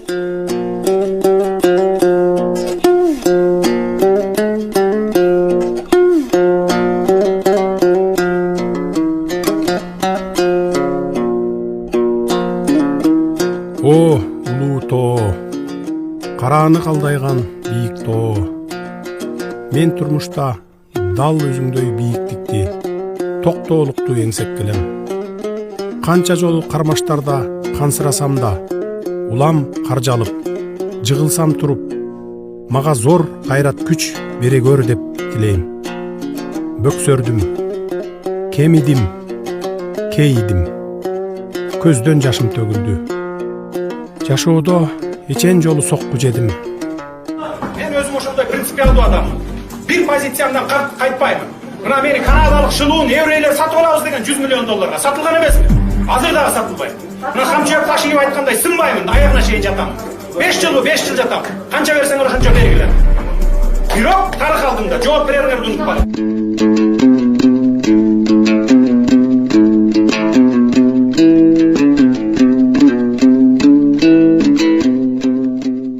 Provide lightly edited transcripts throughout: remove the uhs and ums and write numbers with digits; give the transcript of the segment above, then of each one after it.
О, улуу тоо, карааны калдайган бийик тоо. Мен турмушта дал өзүңдөй бийиктикти, токтоолукту эңсеп келем. Канча жолу кармаштарда кансырасам да, улам каржалып, жыгылсам туруп, мага зор кайрат күч бере көр деп тилейм. Бөксөрдүм, кемидим, кейидим, көздөн жашым төгүлдү. Жашоодо эчен жолу сокку жедим. Мен өзүм ошондой принципиалдуу адаммын. Бир позициямдан кайтпайм. Мына мени канадалык шылуун еврейлер сатып алабыз деген 100 миллион долларга сатылган эмесми? Азыр дагы сатылбайт. Мына камчыяк Ташиев айткандай сынбаймын, аягына чейин жатам. 5 жыл жатам. Канча берсеңер ошончо бергиле. Бирок тарых алдында жооп берериңерди унутпагыла.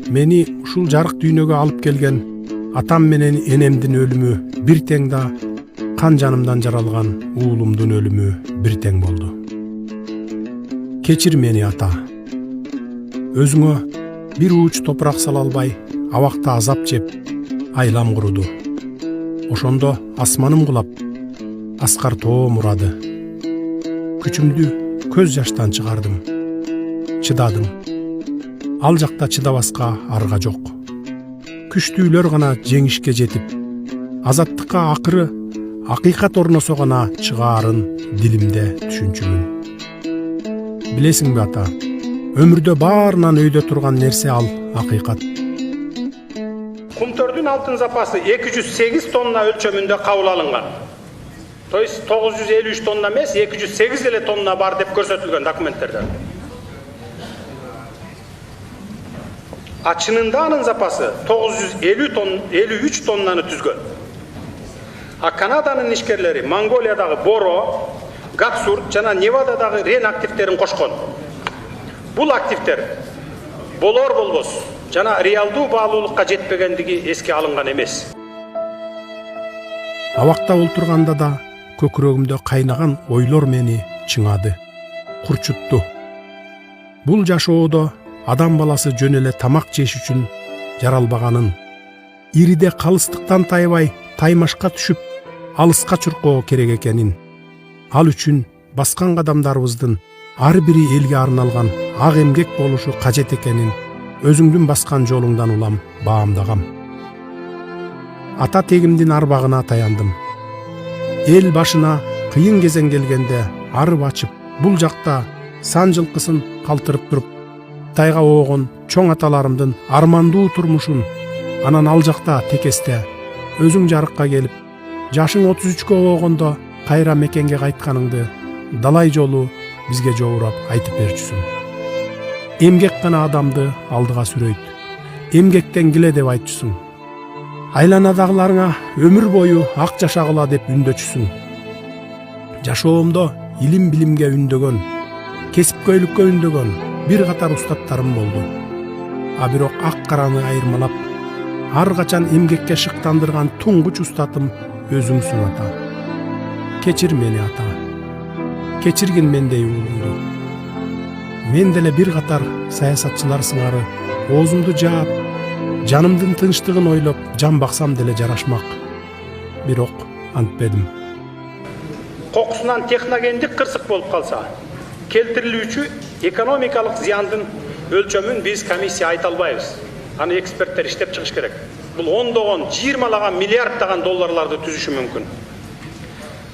Мени ушул жарык дүйнөгө алып келген атам менен энемдин өлүмү бир тең да кан жанымдан жаралган уулумдун өлүмү бир тең болду. Кечир мени ата. Өзүңө бир ууч топурак сала албай, абакта азап жеп, айлам куруду. Ошондо асманым кулап, аскар тоом урады. Күчүмдү көз жаштан чыгардым. Чыдадым. Ал жакта чыдабаска арга жок. Күчтүүлөр гана жеңишке жетип, азаттыкка акыры акыйкат орносо гана чыгаарын дилимде түшүнчүмүн. Билесиңби ата, өмүрдө баарынан өйдө турган нерсе ал акыйкат. Кумтөрдүн алтын запасы 208 тонна өлчөмүндө кабыл алынган. То есть 953 тонна эмес, 208 эле тонна бар деп көрсөтүлгөн документтерде. А чынында анын запасы 953 тоннаны түзгөн. А Канаданын ишкерлери Монголиядагы Боро, Гатсурт жана Невададагы Рен активтерин кошкон. Бул активтер болор болбос жана реалдуу баалуулукка жетпегендиги эске алынган эмес. Абакта олтурганда да көкүрөгүмдө кайнаган ойлор мени чыңады, курчутту. Бул жашоодо адам баласы жөн эле тамак жеш үчүн жаралбаганын, ириде калыстыктан тайбай таймашка түшүп алыска чуркоо керек экенин, ал үчүн баскан кадамдарыбыздын ар бири элге арналган ак эмгек болушу кажет экенин өзүңдүн баскан жолуңдан улам баамдагам. Ата тегимдин арбагына таяндым. Эл башына кыйын кезең келгенде арып ачып, бул жакта сан жылкысын калтырып туруп, тайга оогон чоң аталарымдын армандуу турмушун, анан ал жакта текесте өзүң жарыкка келип, жашың 33кө оогондо кайра мекенге кайтканыңды далай жолу бизге жоорап айтып берчүсүң. Эмгек гана адамды алдыга сүрөйт. Эмгектен киле деп айтчусуң. Айланадагыларыңа өмүр бою ак жашагыла деп үндөчүсүң. Жашоомдо илим билимге үндөгөн, кесипкөйлүккө үндөгөн бир катар устаттарым болду. А бирок ак караны айырмалап, ар качан эмгекке шыктандырган туңгуч устатым өзүңсүң ата. Кечир мени ата. Кечиргин мендей уулумду. Мен деле бир катар саясатчылар сыңары оозумду жаап, жанымдын тынчтыгын ойлоп жан баксам деле жарашмак. Бирок антпедим. Кокусунан техногендик кырсык болуп калса, келтирилүүчү экономикалык зыяндын өлчөмүн биз комиссия айта албайбыз. Аны эксперттер иштеп чыгыш керек. Бул ондогон, 20лаган миллиарддаган долларларды түзүшү мүмкүн.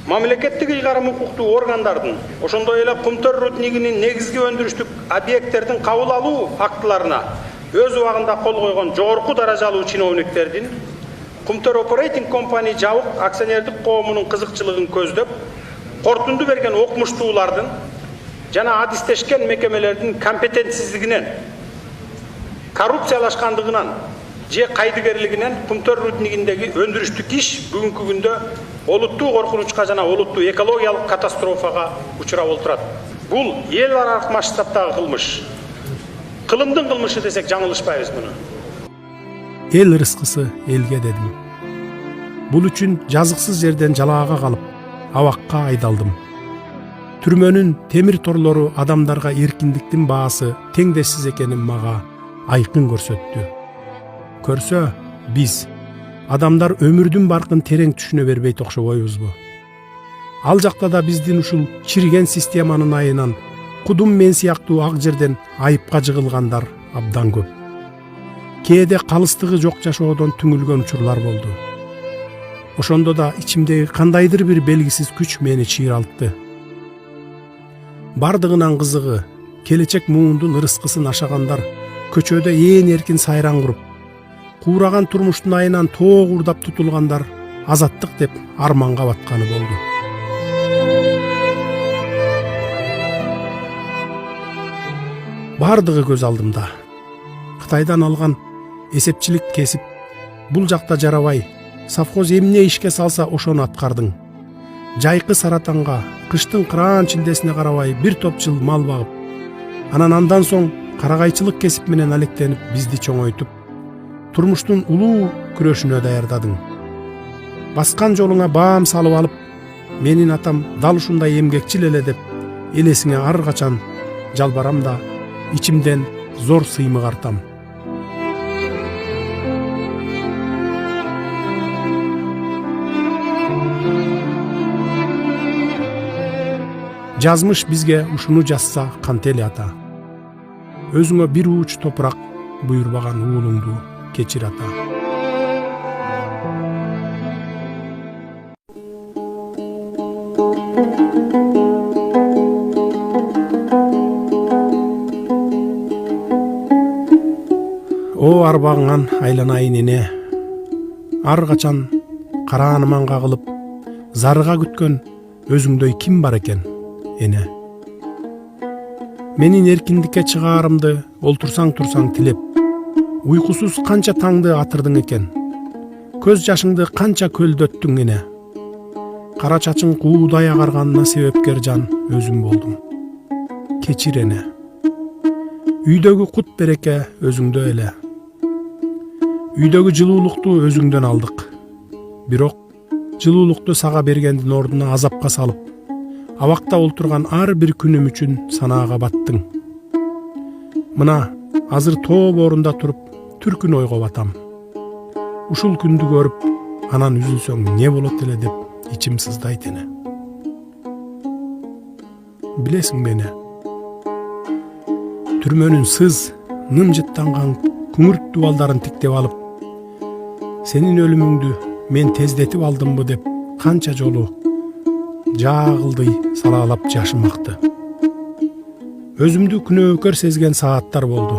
Мамлекеттик ыйгарым укуктуу органдардын, ошондой эле Кумтөр руднигинин негизги өндүрүштүк объекттердин кабыл алуу актыларына өз убагында кол койгон жогорку даражалуу чиновниктердин Кумтөр Operating Company жабык акционердик коомунун кызыкчылыгын көздөп, кортунду берген окумуштуулардын жана адистешкен мекемелердин компетентсиздигинен, коррупциялашкандыгынан же кайдыгерлигинен Кумтөр руднигиндеги өндүрүштүк иш бүгүнкү күндө олуттуу коркунучка жана олуттуу экологиялык катастрофага учурап отурат. Бул эл аралык масштабтагы кылмыш. Кылымдын кылмышы десек жаңылышпайбыз муну. Эл ырыскысы элге дедим. Бул үчүн жазыксыз жерден жалаага калып, абакка айдалдым. Түрмөнүн темир торлору адамдарга эркиндиктин баасы теңдешсиз экенин мага айкын көрсөттү. Көрсө, биз адамдар өмүрдүн баркын терең түшүнө бербейт окшобойбузбу? Ал жакта да биздин ушул чириген системанын айынан кудум мен сыяктуу ак жерден айыпка жыгылгандар абдан көп. Кээде калыстыгы жок жашоодон түңүлгөн учурлар болду. Ошондо да ичимдеги кандайдыр бир белгисиз күч мени чыйралтты. Бардыгынан кызыгы, келечек муундун ырыскысын ашагандар көчөдө ээн эркин сайран куруп, куураган турмуштун айынан тоогурдап тутулгандар азаттык деп арманга батканы болду. Бардыгы көз алдымда. Кытайдан алган эсепчилик кесип, бул жакта жарабай, совхоз эмне ишке салса ошону аткардың. Жайкы саратанга, кыштын кыраан чилдесине карабай бир топ жыл мал багып, андан соң карагайчылык кесип менен алектенип бизди чоңойтуп, турмуштун улуу күрөшүнө даярдадың. Баскан жолуңа баам салып алып, менин атам дал ушундай эмгекчил эле деп элесиңе ар качан жалбарам да ичимден зор сыймык артам. Жазмыш бизге ушуну жазса кантели ата. Өзүңө бир ууч топурак буйрбаган уулуңду кечир ата. О арбаңан айланайын эне, ар качан карааныман кагылып, зарыга күткөн өзүңдөй ким бар экен, эне? Менин эркиндикке чыгаарымды олтурсаң тилеп, уйкусуз канча таңды атырдың экен, көз жашыңды канча көлдөттүң эне. Кара чачың куудай агарганына себепкер жан өзүм болдум. Кечир эне. Үйдөгү кут береке өзүңдө эле. Үйдөгү жылуулукту өзүңдөн алдык. Бирок жылуулукту сага бергендин ордуна азапка салып, абакта олтурган ар бир күнүм үчүн санаага баттың. Мына азыр тоо боорунда туруп түркүн ойго батам. Ушул күндү көрүп, анан үзүлсөң не болот эле деп ичим сыздайт эне. Билесиң мени, түрмөнүн сыз, нымжыттанган күңүрт дубалдарын тиктеп алып, сенин өлүмүңдү мен тездетип алдымбы деп канча жолу жаагылдый салаалап жашым акты. Өзүмдү күнөөкөр сезген сааттар болду.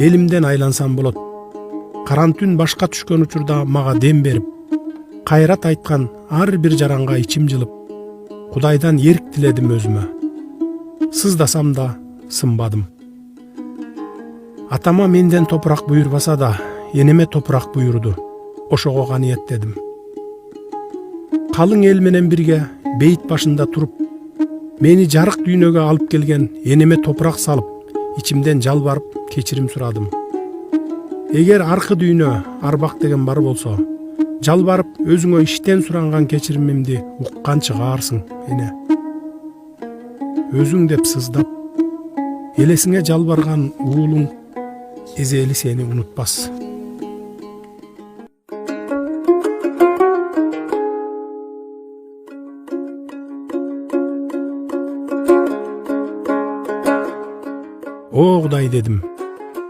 Элимден айлансам болот. Карантүн башка түшкөн учурда мага дем берип, кайрат айткан ар бир жаранга ичим жылып, Кудайдан эрк тиледим өзүмө. Сыздасам да сынбадым. Атама менден топурак буйрбаса да, энеме топурак буйруду. Ошого каниеттедим. Калың эл менен бирге бейит башында туруп, мени жарык дүйнөгө алып келген энеме топурак салып, ичимден жалбарып кечирим сурадым. Эгер аркы дүйнө арбак деген бар болсо, жалбарып өзүңө иштен суранган кечиримимди уккан чыгаарсың, эне. Өзүң деп сыздап, элесиңе жалбарган уулуң эзели сени унутпас. О Кудай дедим,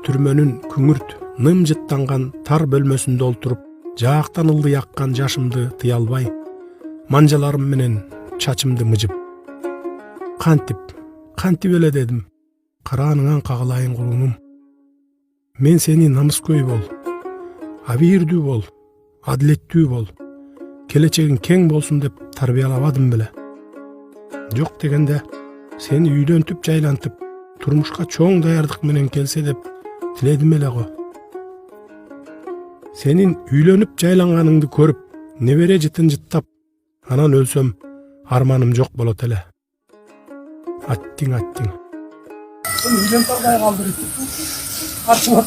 түрмөнүн күңүрт, нымжыттанган тар бөлмөсүндө олтуруп, жаактан ылдый аккан жашымды тыя албай, манжаларым менен чачымды мыжып. Кантип эле дедим, карааныңан кагылайын кулунум. Мен сени намыскөй бол, абийирдүү бол, адилеттүү бол, келечегиң кең болсун деп тарбиялабадым беле. Жок дегенде, сени үйдөн түп жайлантып, турмушка чоң даярдык менен келсе деп тиледим эле го. Сенин үйлөнүп жайланганыңды көрүп, небере жытын жыттап анан өлсөм арманым жок болот эле. Аттиң. Үйден тарбай қалдыр. Артыма.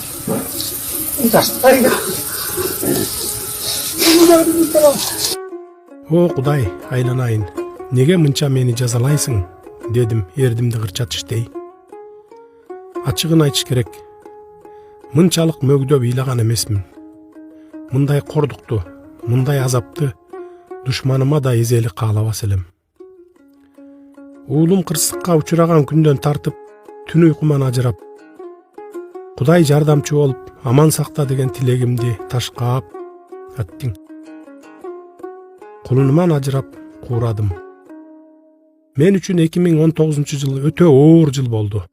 Жастайга. О Кудай, айланайын. Неге мынча мени жазалайсың? Дедим эрдимди кырчатыштей. Ачыгын айтыш керек. Мынчалык мөгдөп ыйлаган эмесмин. Мындай кордукту, мындай азапты душманыма да эзели каалабас элем. Уулум кырсыкка учураган күндөн тартып түн уйкуман ажырап, Кудай жардамчы болуп аман сакта деген тилегимди ташкаап аттиң. Кулунуман ажырап куурадым. Мен үчүн 2019-жыл өтө оор жыл болду.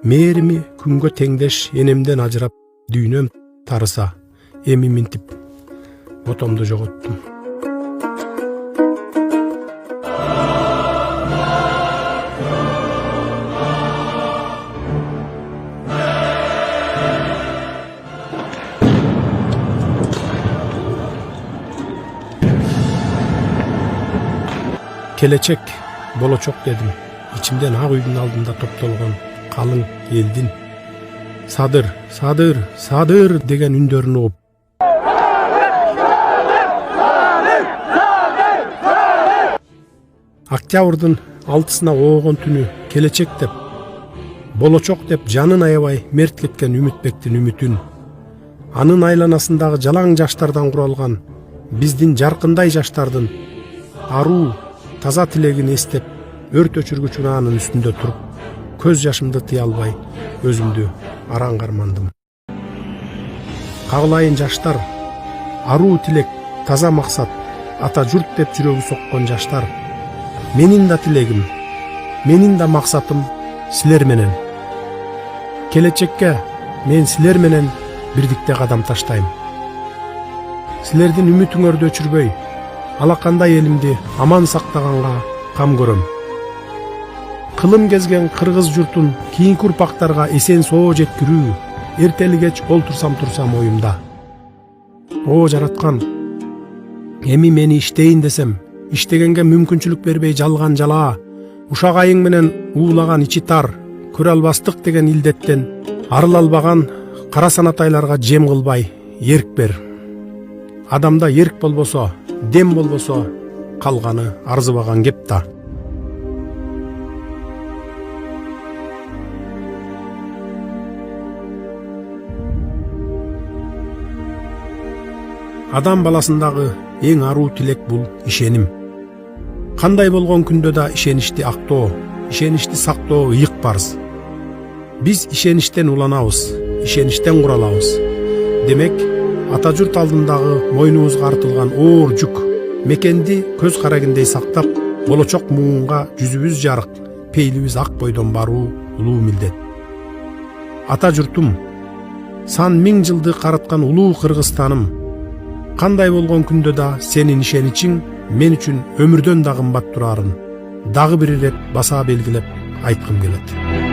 Мээрими күнгө теңдеш энемден ажырап дүйнөм тарыса, эми минтип ботомду жоготтум. Келечек болочок дедим. İçimden ак үйдүн алдында топтолгон калың элдин садыр деген үндөрүн угуп. Октябрдын 6-сына оогон түнү келечек деп, болочок деп жанын аябай мерт кеткен Үмүтбектин үмүтүн, анын айланасындагы жалаң жаштардан куралган биздин жаркындай жаштардын аруу таза тилегин эстеп, өрт өчүргүч унаанын үстүндө туруп, көз жашымды тыя албай, өзүмдү араң кармандым. Кагылайын жаштар, аруу тилек, таза максат, ата журт деп жүрөгү соккон жаштар. Менин да тилегим, менин да максатым силер менен. Келечекке мен силер менен бирдикте кадам таштайм. Силердин үмүтүңөрдү өчүрбөй, алакандай элимди аман сактаганга кам көрөм. Кылым кезген кыргыз журтун кийинки урпактарга эсен соо жеткирүү эртели кеч олтурсам оюмда. О жараткан, эми мени иштейин десем, иштегенге мүмкүнчүлүк бербей жалган жалаа, ушак айың менен уулаган ичи тар, көрө албастык деген илдеттен арыла албаган кара санатайларга жем кылбай эрк бер. Адамда эрк болбосо, дем болбосо, калганы арзыбаган кеп да. Адам баласындагы эң аруу тилек бул ишеним. Кандай болгон күндө да ишеничти актоо, ишеничти сактоо ыйык парыз. Биз ишеништен уланабыз, ишеништен куралабыз. Демек, ата журт алдындагы мойнубузга артылган оор жүк мекенди көз карагиндей сактап, болочок муунга жүзүбүз жарык, пейлибиз ак бойдон баруу улуу милдет. Ата журтум, сан миң жылды караткан улуу Кыргызстаным, кандай болгон күндө да сенин ишеничиң мен үчүн өмүрдөн да кымбат турарын дагы бир ирет баса белгилеп айткым келет.